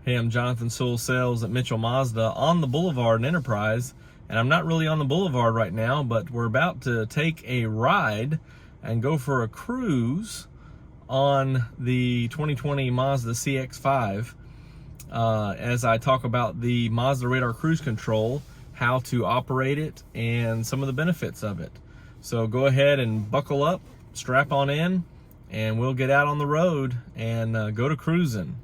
Hey, I'm Jonathan Sewell Sales at Mitchell Mazda on the Boulevard in Enterprise, and I'm not really on the Boulevard right now, but we're about to take a ride and go for a cruise on the 2020 Mazda CX-5 as I talk about the Mazda Radar Cruise Control, how to operate it, and some of the benefits of it. So go ahead and buckle up, strap on in, and we'll get out on the road and go to cruising.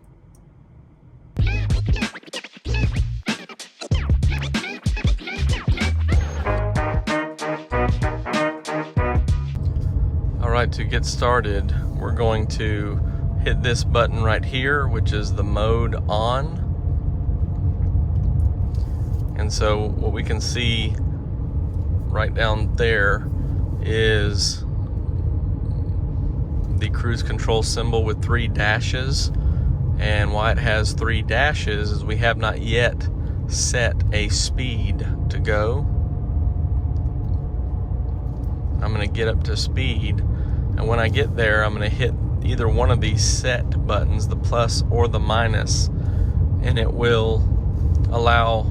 Alright, to get started, we're going to hit this button right here, which is the mode on. And so what we can see right down there is the cruise control symbol with 3 dashes. And why it has 3 dashes is we have not yet set a speed to go. I'm going to get up to speed, and when I get there I'm going to hit either one of these set buttons, the plus or the minus, and it will allow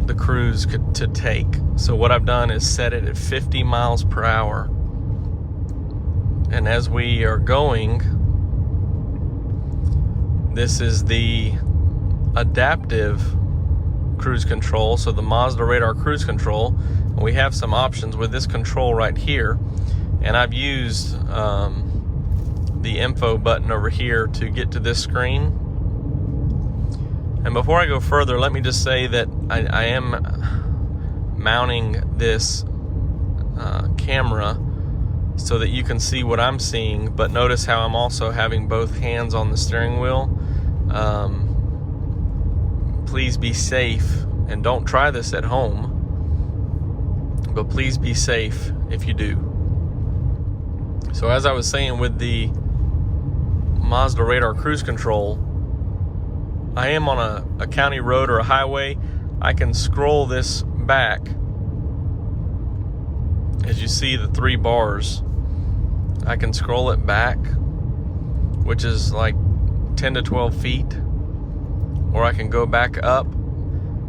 the cruise to take. So what I've done is set it at 50 miles per hour, and as we are going, this is the adaptive cruise control, so the Mazda Radar Cruise Control. We have some options with this control right here, and I've used the info button over here to get to this screen. And before I go further, let me just say that I am mounting this camera so that you can see what I'm seeing, but notice how I'm also having both hands on the steering wheel. Please be safe, and don't try this at home, but please be safe if you do. So as I was saying, with the Mazda Radar Cruise Control, I am on a county road or a highway. I can scroll this back. As you see the 3 bars, I can scroll it back, which is like 10 to 12 feet, or I can go back up.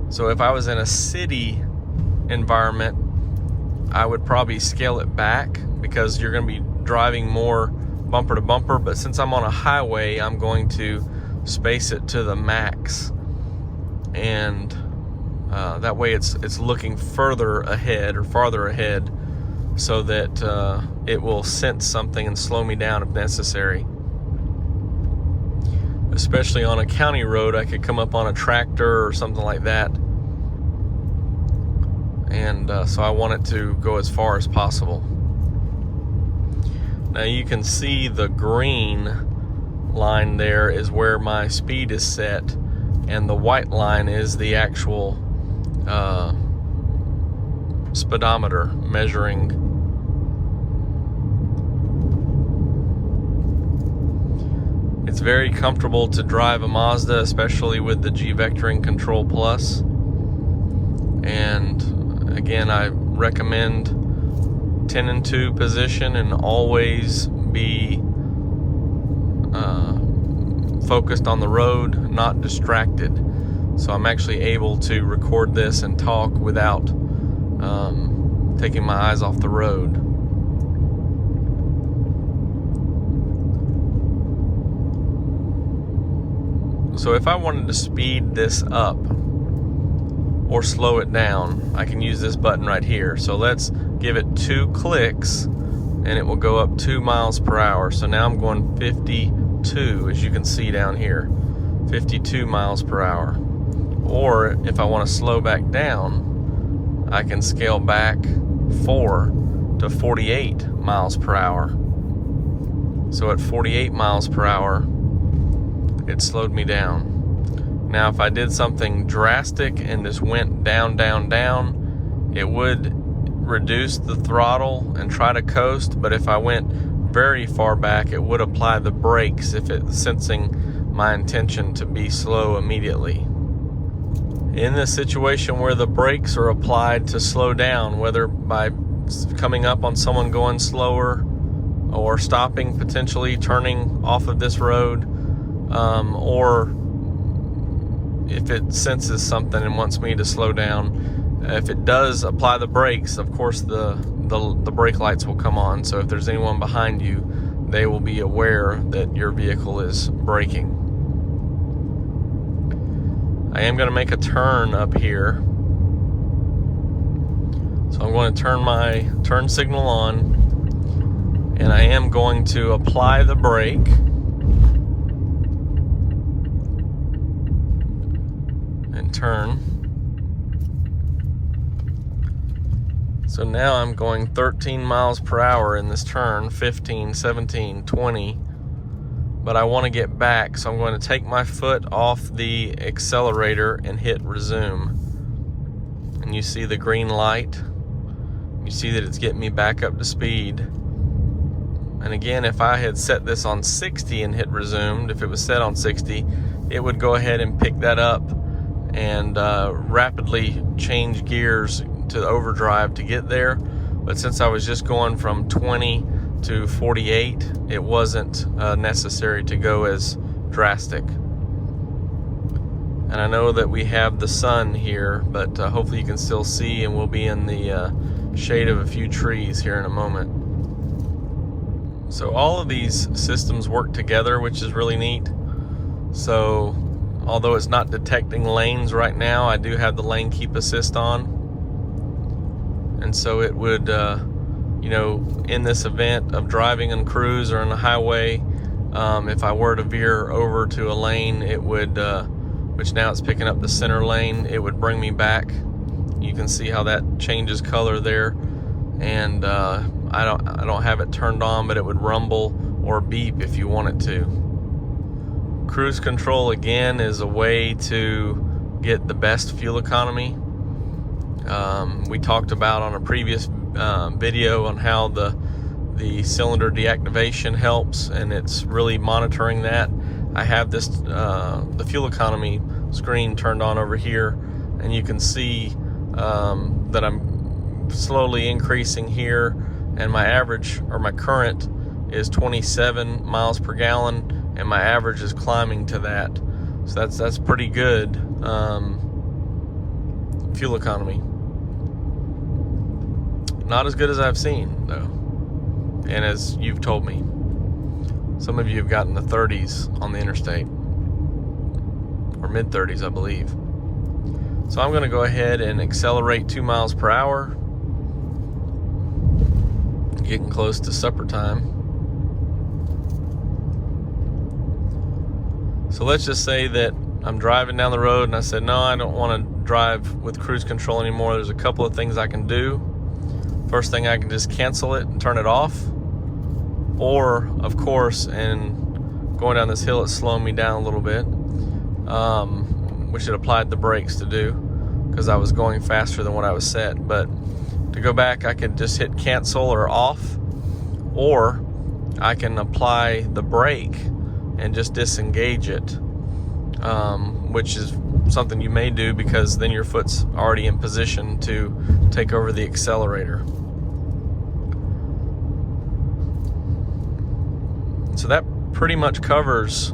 So if I was in a city environment, I would probably scale it back because you're going to be driving more bumper to bumper, but since I'm on a highway, I'm going to space it to the max, and that way it's looking further ahead or farther ahead, so that it will sense something and slow me down if necessary. Especially on a county road, I could come up on a tractor or something like that, and so I want it to go as far as possible. Now you can see the green line there is where my speed is set, and the white line is the actual speedometer measuring. It's very comfortable to drive a Mazda, especially with the G-Vectoring Control Plus. And again, I recommend 10 and 2 position, and always be focused on the road, not distracted. So I'm actually able to record this and talk without taking my eyes off the road. So if I wanted to speed this up or slow it down, I can use this button right here. So let's give it 2 clicks and it will go up 2 miles per hour. So now I'm going 52, as you can see down here, 52 miles per hour. Or if I want to slow back down, I can scale back 4 to 48 miles per hour. So at 48 miles per hour, it slowed me down. Now if I did something drastic and just went down, down, down, it would reduce the throttle and try to coast, but if I went very far back, it would apply the brakes if it's sensing my intention to be slow immediately. In this situation where the brakes are applied to slow down, whether by coming up on someone going slower or stopping, potentially turning off of this road, or if it senses something and wants me to slow down. If it does apply the brakes, of course the brake lights will come on. So if there's anyone behind you, they will be aware that your vehicle is braking. I am going to make a turn up here. So I'm going to turn my turn signal on, and I am going to apply the brake. And turn. So now I'm going 13 miles per hour in this turn, 15, 17, 20. But I want to get back, so I'm going to take my foot off the accelerator and hit resume. And you see the green light. You see that it's getting me back up to speed. And again, if I had set this on 60 and hit resumed, if it was set on 60, it would go ahead and pick that up and rapidly change gears to overdrive to get there. But since I was just going from 20 to 48, it wasn't necessary to go as drastic. And I know that we have the sun here, but hopefully you can still see, and we'll be in the shade of a few trees here in a moment. So all of these systems work together, which is really neat. So although it's not detecting lanes right now, I do have the lane keep assist on. And so it would, you know, in this event of driving on cruise or on the highway, if I were to veer over to a lane, it would, which now it's picking up the center lane, it would bring me back. You can see how that changes color there. And I don't have it turned on, but it would rumble or beep if you want it to. Cruise control, again, is a way to get the best fuel economy. We talked about on a previous video on how the cylinder deactivation helps, and it's really monitoring that. I have this the fuel economy screen turned on over here, and you can see that I'm slowly increasing here, and my average, or my current, is 27 miles per gallon, and my average is climbing to that. So that's pretty good fuel economy. Not as good as I've seen, though, and as you've told me. Some of you have gotten the 30s on the interstate, or mid 30s, I believe. So I'm going to go ahead and accelerate 2 miles per hour. Getting close to supper time. So let's just say that I'm driving down the road and I said, no, I don't want to drive with cruise control anymore. There's a couple of things I can do. First thing, I can just cancel it and turn it off. Or, of course, and going down this hill, it's slowing me down a little bit, which it applied the brakes to do because I was going faster than what I was set. But to go back, I could just hit cancel or off, or I can apply the brake and just disengage it, which is something you may do because then your foot's already in position to take over the accelerator. So that pretty much covers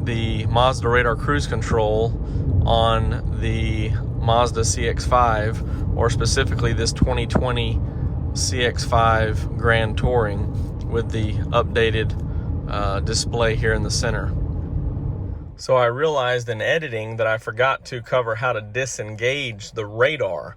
the Mazda Radar Cruise Control on the Mazda CX-5, or specifically this 2020 CX-5 Grand Touring with the updated display here in the center. So I realized in editing that I forgot to cover how to disengage the radar.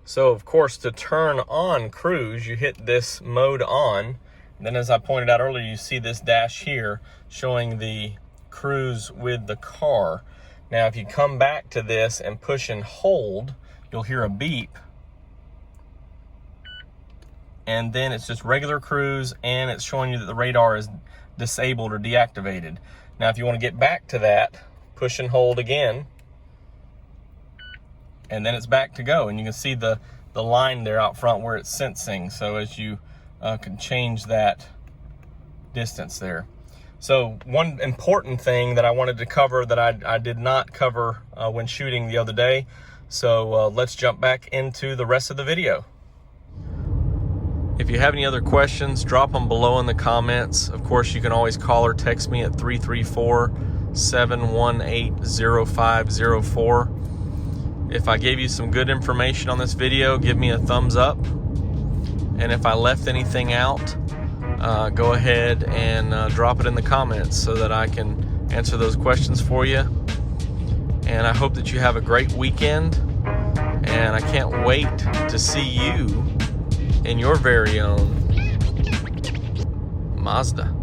So of course, to turn on cruise, you hit this mode on. Then, as I pointed out earlier, you see this dash here showing the cruise with the car. Now, if you come back to this and push and hold, you'll hear a beep. And then it's just regular cruise, and it's showing you that the radar is disabled or deactivated. Now, if you want to get back to that, push and hold again, and then it's back to go. And you can see the line there out front where it's sensing. So as you can change that distance there. So one important thing that I wanted to cover that I did not cover when shooting the other day. So let's jump back into the rest of the video. If you have any other questions, drop them below in the comments. Of course, you can always call or text me at 334-687-5228. 718-0504. If I gave you some good information on this video, give me a thumbs up. And if I left anything out, go ahead and drop it in the comments so that I can answer those questions for you. And I hope that you have a great weekend. And I can't wait to see you in your very own Mazda.